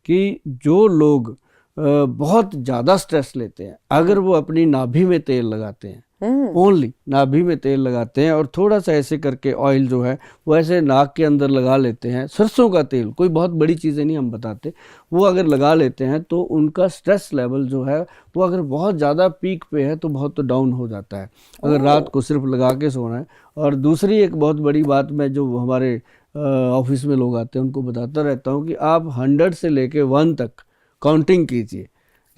कि जो लोग बहुत ज़्यादा स्ट्रेस लेते हैं, अगर वो अपनी नाभि में तेल लगाते हैं, ओनली नाभि में तेल लगाते हैं और थोड़ा सा ऐसे करके ऑयल जो है वो ऐसे नाक के अंदर लगा लेते हैं, सरसों का तेल, कोई बहुत बड़ी चीज़ें नहीं हम बताते, वो अगर लगा लेते हैं तो उनका स्ट्रेस लेवल जो है वो अगर बहुत ज़्यादा पीक पे है तो बहुत डाउन हो जाता है, अगर रात को सिर्फ लगा के सोना है। और दूसरी एक बहुत बड़ी बात मैं जो हमारे ऑफिस में लोग आते हैं उनको बताता रहता हूँ कि आप 100 से लेके 1 तक काउंटिंग कीजिए,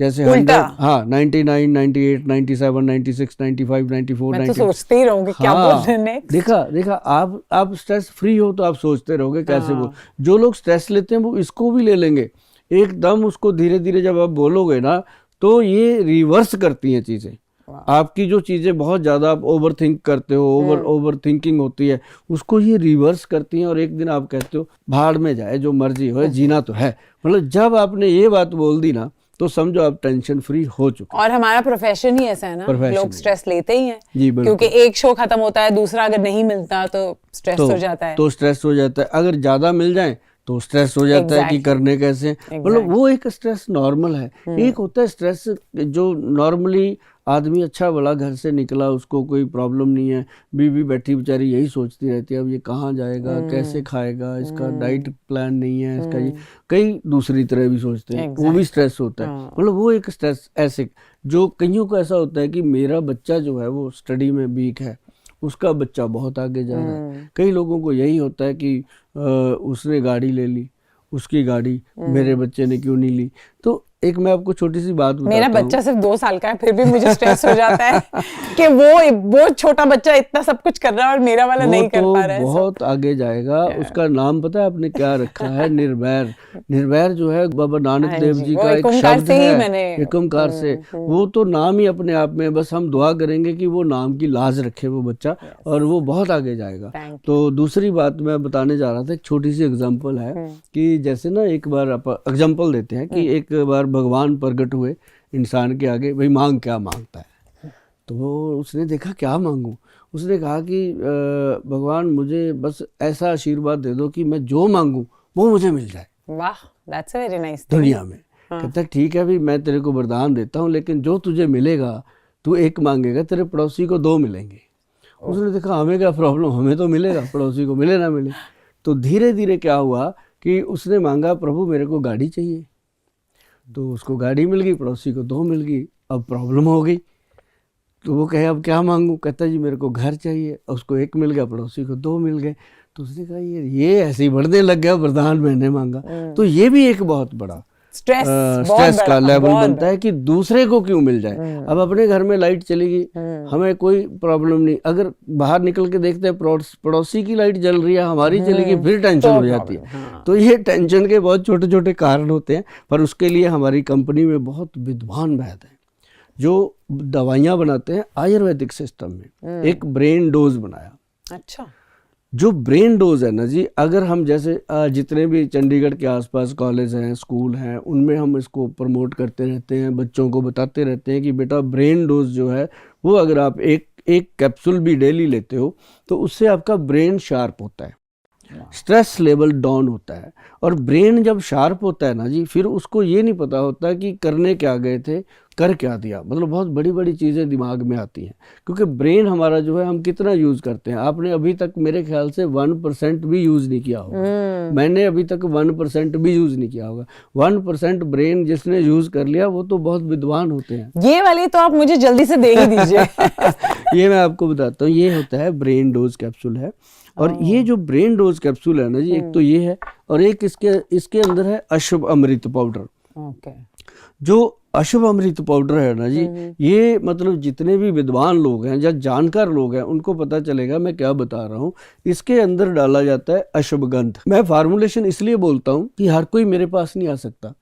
जैसे 100, हाँ, 99, 98, 97, 96, 95, 94, मैं तो सोचते ही रहूंगी क्या बोल रहे हैं नेक्स्ट। देखा आप स्ट्रेस फ्री हो तो आप सोचते रहोगे कैसे बोल। जो लोग स्ट्रेस लेते हैं वो इसको भी ले लेंगे एकदम, उसको धीरे धीरे जब आप बोलोगे ना तो ये रिवर्स करती हैं चीजें। आपकी जो चीजें बहुत ज्यादा आप ओवर थिंक करते हो, ओवर थिंकिंग होती है, उसको ये रिवर्स करती हैं और एक दिन आप कहते हो भाड़ में जाए जो मर्जी हो, जीना तो है। मतलब जब आपने ये बात बोल दी ना तो समझो आप टेंशन फ्री हो चुके। और हमारा प्रोफेशन ही ऐसा है ना, लोग स्ट्रेस लेते ही हैं जी, क्योंकि एक शो खत्म होता है, दूसरा अगर नहीं मिलता तो स्ट्रेस हो जाता है, तो स्ट्रेस हो जाता है। अगर ज्यादा मिल जाए तो स्ट्रेस हो जाता है कि करने कैसे। मतलब वो एक स्ट्रेस नॉर्मल है। एक होता है स्ट्रेस जो नॉर्मली आदमी अच्छा भला घर से निकला, उसको कोई प्रॉब्लम नहीं है, बीवी बैठी बेचारी यही सोचती रहती है अब ये कहाँ जाएगा, कैसे खाएगा, इसका डाइट प्लान नहीं है, इसका ये कई दूसरी तरह भी सोचते हैं, वो भी स्ट्रेस होता है। मतलब वो एक स्ट्रेस ऐसे जो कईयों को ऐसा होता है कि मेरा बच्चा जो है वो स्टडी में वीक है, उसका बच्चा बहुत आगे जा रहा है। कई लोगों को यही होता है कि उसने गाड़ी ले ली, उसकी गाड़ी मेरे बच्चे ने क्यों नहीं ली। तो एक मैं आपको छोटी सी बात बताता हूँ, मेरा बच्चा सिर्फ 2 साल का है फिर भी मुझे स्ट्रेस हो जाता है कि वो छोटा बच्चा इतना सब कुछ कर रहा है और मेरा वाला नहीं कर पा रहा है। बहुत आगे जाएगा। उसका नाम पता है आपने क्या रखा है? निर्वैर। निर्वैर जो है बाबा नानक देव जी का एक शब्द है, एक ओंकार से। वो तो नाम ही अपने आप में, बस हम दुआ करेंगे कि वो नाम की लाज रखे वो बच्चा और वो बहुत आगे जाएगा। तो दूसरी बात मैं बताने जा रहा था, एक छोटी सी एग्जाम्पल है कि जैसे ना एक बार एग्जाम्पल देते हैं कि एक बार भगवान प्रकट हुए इंसान के आगे, भाई मांग क्या मांगता है। तो उसने देखा क्या मांगूं, उसने कहा कि भगवान मुझे बस ऐसा आशीर्वाद दे दो कि मैं जो मांगूं वो मुझे मिल जाए। वाह, दैट्स अ वेरी नाइस दुनिया में। कहता ठीक है भाई मैं तेरे को वरदान देता हूँ, लेकिन जो तुझे मिलेगा तू एक मांगेगा, तेरे पड़ोसी को 2 मिलेंगे। उसने देखा हमें क्या प्रॉब्लम, हमें तो मिलेगा, पड़ोसी को मिले ना मिले। तो धीरे धीरे क्या हुआ कि उसने मांगा प्रभु मेरे को गाड़ी चाहिए, तो उसको गाड़ी मिल गई, पड़ोसी को 2 मिल गई। अब प्रॉब्लम हो गई, तो वो कहे अब क्या मांगूं। कहता जी मेरे को घर चाहिए, उसको 1 मिल गया, पड़ोसी को 2 मिल गए। तो उसने कहा ये ऐसे ही बढ़ने लग गया, वरदान मैंने मांगा। तो ये भी एक बहुत बड़ा स्ट्रेस का लेवल बनता है कि दूसरे को क्यों मिल जाए। अब अपने घर में लाइट चली गई, हमें कोई प्रॉब्लम नहीं, अगर बाहर निकल के देखते हैं पड़ोसी की लाइट जल रही है, हमारी चली गई, फिर टेंशन हो जाती है। तो ये टेंशन के बहुत छोटे छोटे कारण होते हैं, पर उसके लिए हमारी कंपनी में बहुत विद्वान वैद्य हैं जो दवाइयाँ बनाते हैं आयुर्वेदिक सिस्टम में। एक ब्रेन डोज बनाया। अच्छा। जो ब्रेन डोज है ना जी, अगर हम जैसे जितने भी चंडीगढ़ के आसपास कॉलेज हैं, स्कूल हैं, उनमें हम इसको प्रमोट करते रहते हैं, बच्चों को बताते रहते हैं कि बेटा ब्रेन डोज जो है वो अगर आप एक कैप्सूल भी डेली लेते हो तो उससे आपका ब्रेन शार्प होता है, स्ट्रेस लेवल डाउन होता है। और ब्रेन जब शार्प होता है ना जी, फिर उसको ये नहीं पता होता कि करने क्या गए थे, कर क्या दिया। मतलब बहुत बड़ी बड़ी चीज़ें दिमाग में आती हैं, क्योंकि ब्रेन हमारा जो है हम कितना यूज़ करते हैं। आपने अभी तक मेरे ख्याल से 1% भी यूज़ नहीं किया होगा। मैंने अभी तक 1% भी यूज़ नहीं किया होगा। 1% ब्रेन जिसने यूज़ कर लिया वो तो बहुत विद्वान होते हैं। ये वाली तो आप मुझे जल्दी से दे ही दीजिए। ये मैं आपको बताता हूँ, ये होता है ब्रेन डोज कैप्सूल है। और ये जो ब्रेन डोज कैप्सूल है ना जी, एक तो ये है और एक इसके अंदर है अशुभ अमृत पाउडर। जो अशुभ अमृत पाउडर है ना जी, ये मतलब जितने भी विद्वान लोग हैं या जानकार लोग हैं उनको पता चलेगा मैं क्या बता रहा हूँ। इसके अंदर डाला जाता है अशुभ गंध। मैं फार्मूलेशन इसलिए बोलता हूँ कि हर कोई मेरे पास नहीं आ सकता,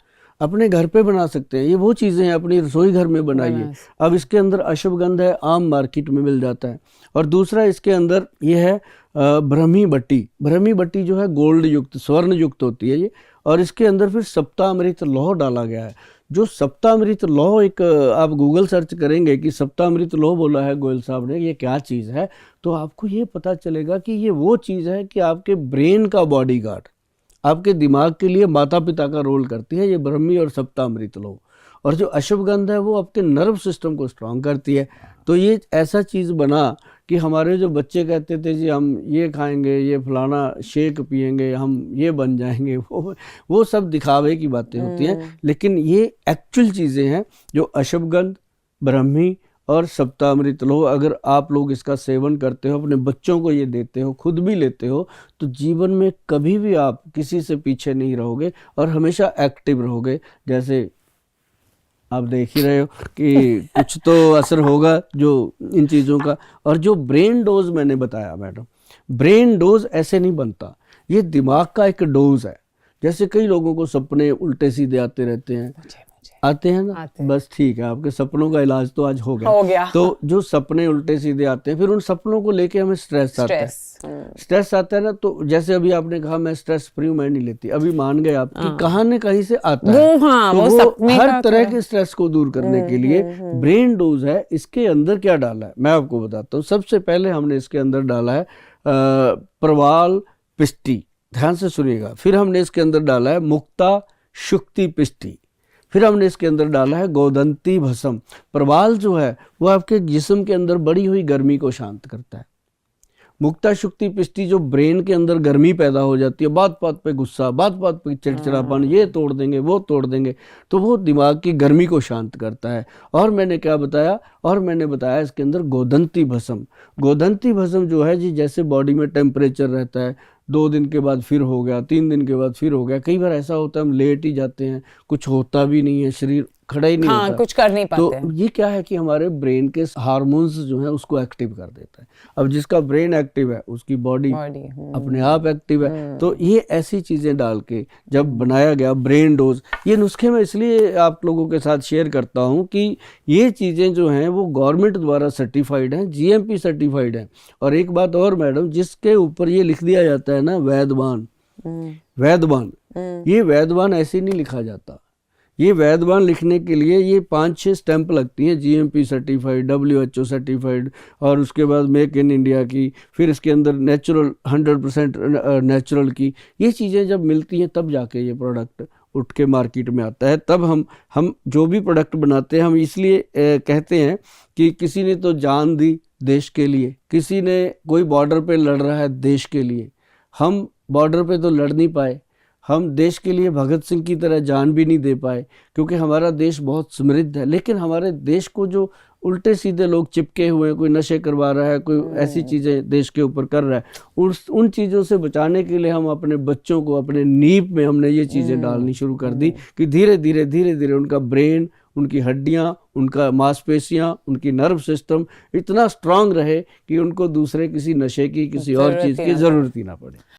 अपने घर पे बना सकते हैं। ये वो चीज़ें हैं अपनी रसोई घर में बनाइए। अब इसके अंदर अश्वगंध है, आम मार्केट में मिल जाता है। और दूसरा इसके अंदर ये है ब्रह्मी बट्टी। ब्रह्मी बट्टी जो है गोल्ड युक्त, स्वर्ण युक्त होती है ये। और इसके अंदर फिर सप्तामृत लौह डाला गया है। जो सप्तामृत लौह, एक आप गूगल सर्च करेंगे कि सप्तामृत लौह बोला है गोयल साहब ने, ये क्या चीज़ है, तो आपको ये पता चलेगा कि ये वो चीज़ है कि आपके ब्रेन का बॉडीगार्ड, आपके दिमाग के लिए माता पिता का रोल करती है, ये ब्रह्मी और सप्तामृत लोग। और जो अश्वगंधा है वो आपके नर्व सिस्टम को स्ट्रांग करती है। तो ये ऐसा चीज़ बना कि हमारे जो बच्चे कहते थे जी हम ये खाएंगे, ये फलाना शेक पिएंगे, हम ये बन जाएंगे, वो सब दिखावे की बातें होती हैं। लेकिन ये एक्चुअल चीज़ें हैं जो अश्वगंध, ब्रह्मी और सप्तामृत लो, अगर आप लोग इसका सेवन करते हो, अपने बच्चों को ये देते हो, खुद भी लेते हो, तो जीवन में कभी भी आप किसी से पीछे नहीं रहोगे और हमेशा एक्टिव रहोगे। जैसे आप देख ही रहे हो कि कुछ तो असर होगा जो इन चीज़ों का। और जो ब्रेन डोज मैंने बताया मैडम, ब्रेन डोज ऐसे नहीं बनता, ये दिमाग का एक डोज है। जैसे कई लोगों को सपने उल्टे सीधे आते रहते हैं, आते हैं ना, बस ठीक है, आपके सपनों का इलाज तो आज हो गया। तो जो सपने उल्टे सीधे आते हैं, फिर उन सपनों को लेके हमें स्ट्रेस आता है। स्ट्रेस आता है ना, तो जैसे अभी आपने कहा मैं स्ट्रेस फ्री हूं, मैं नहीं लेती, अभी मान गए आप कि कहाँ न कहीं से आता है। तो वो हर तरह के स्ट्रेस को दूर करने के लिए ब्रेन डोज है। इसके अंदर क्या डाला है मैं आपको बताता हूँ। सबसे पहले हमने इसके अंदर डाला है प्रवाल पिष्टी, ध्यान से सुनिएगा। फिर हमने इसके अंदर डाला है मुक्ता शुक्ति पिष्टी। फिर हमने इसके अंदर डाला है गोदंती भस्म। प्रवाल जो है वो आपके जिस्म के अंदर बढ़ी हुई गर्मी को शांत करता है। मुक्ता शुक्ति पिष्टी जो ब्रेन के अंदर गर्मी पैदा हो जाती है, बात बात पे गुस्सा, बात बात पे चिड़चिड़ापन, ये तोड़ देंगे वो तोड़ देंगे, तो वो दिमाग की गर्मी को शांत करता है। और मैंने क्या बताया, और मैंने बताया इसके अंदर गोदंती भस्म। गोदंती भस्म जो है जी, जैसे बॉडी में टेम्परेचर रहता है, 2 दिन के बाद फिर हो गया, 3 दिन के बाद फिर हो गया, कई बार ऐसा होता है हम लेट ही जाते हैं, कुछ होता भी नहीं है, शरीर खड़ा ही नहीं होता, कुछ कर नहीं पाते। तो ये क्या है कि हमारे ब्रेन के हार्मोन्स जो है उसको एक्टिव कर देता है। अब जिसका ब्रेन एक्टिव है उसकी बॉडी अपने आप एक्टिव है। तो ये ऐसी चीज़ें डाल के जब बनाया गया ब्रेन डोज, ये नुस्खे मैं इसलिए आप लोगों के साथ शेयर करता हूँ कि ये चीज़ें जो हैं वो गवर्नमेंट द्वारा सर्टिफाइड हैं, GMP सर्टिफाइड हैं। और एक बात और मैडम, जिसके ऊपर ये लिख दिया जाता है ना वैद्यवान, वैद्यवान, ये वैद्यवान ऐसे नहीं लिखा जाता। ये वैद्यवान लिखने के लिए ये 5-6 स्टैंप लगती हैं, GMP सर्टिफाइड, WHO सर्टिफाइड, और उसके बाद मेक इन इंडिया की, फिर इसके अंदर नेचुरल 100% नेचुरल की। ये चीज़ें जब मिलती हैं तब जाके ये प्रोडक्ट उठ के मार्केट में आता है। तब हम जो भी प्रोडक्ट बनाते हैं, हम इसलिए कहते हैं कि किसी ने तो जान दी देश के लिए, किसी ने कोई बॉर्डर पे लड़ रहा है देश के लिए। हम बॉर्डर पे तो लड़ नहीं पाए, हम देश के लिए भगत सिंह की तरह जान भी नहीं दे पाए, क्योंकि हमारा देश बहुत समृद्ध है। लेकिन हमारे देश को जो उल्टे सीधे लोग चिपके हुए हैं, कोई नशे करवा रहा है, कोई ऐसी चीज़ें देश के ऊपर कर रहा है, उन चीज़ों से बचाने के लिए हम अपने बच्चों को अपने नींव में हमने ये चीज़ें डालनी शुरू कर दी कि धीरे धीरे उनका ब्रेन, उनकी हड्डियाँ, उनका मांसपेशियाँ, उनकी नर्व सिस्टम इतना स्ट्रांग रहे कि उनको दूसरे किसी नशे की, किसी और चीज़ की ज़रूरत ही ना पड़े।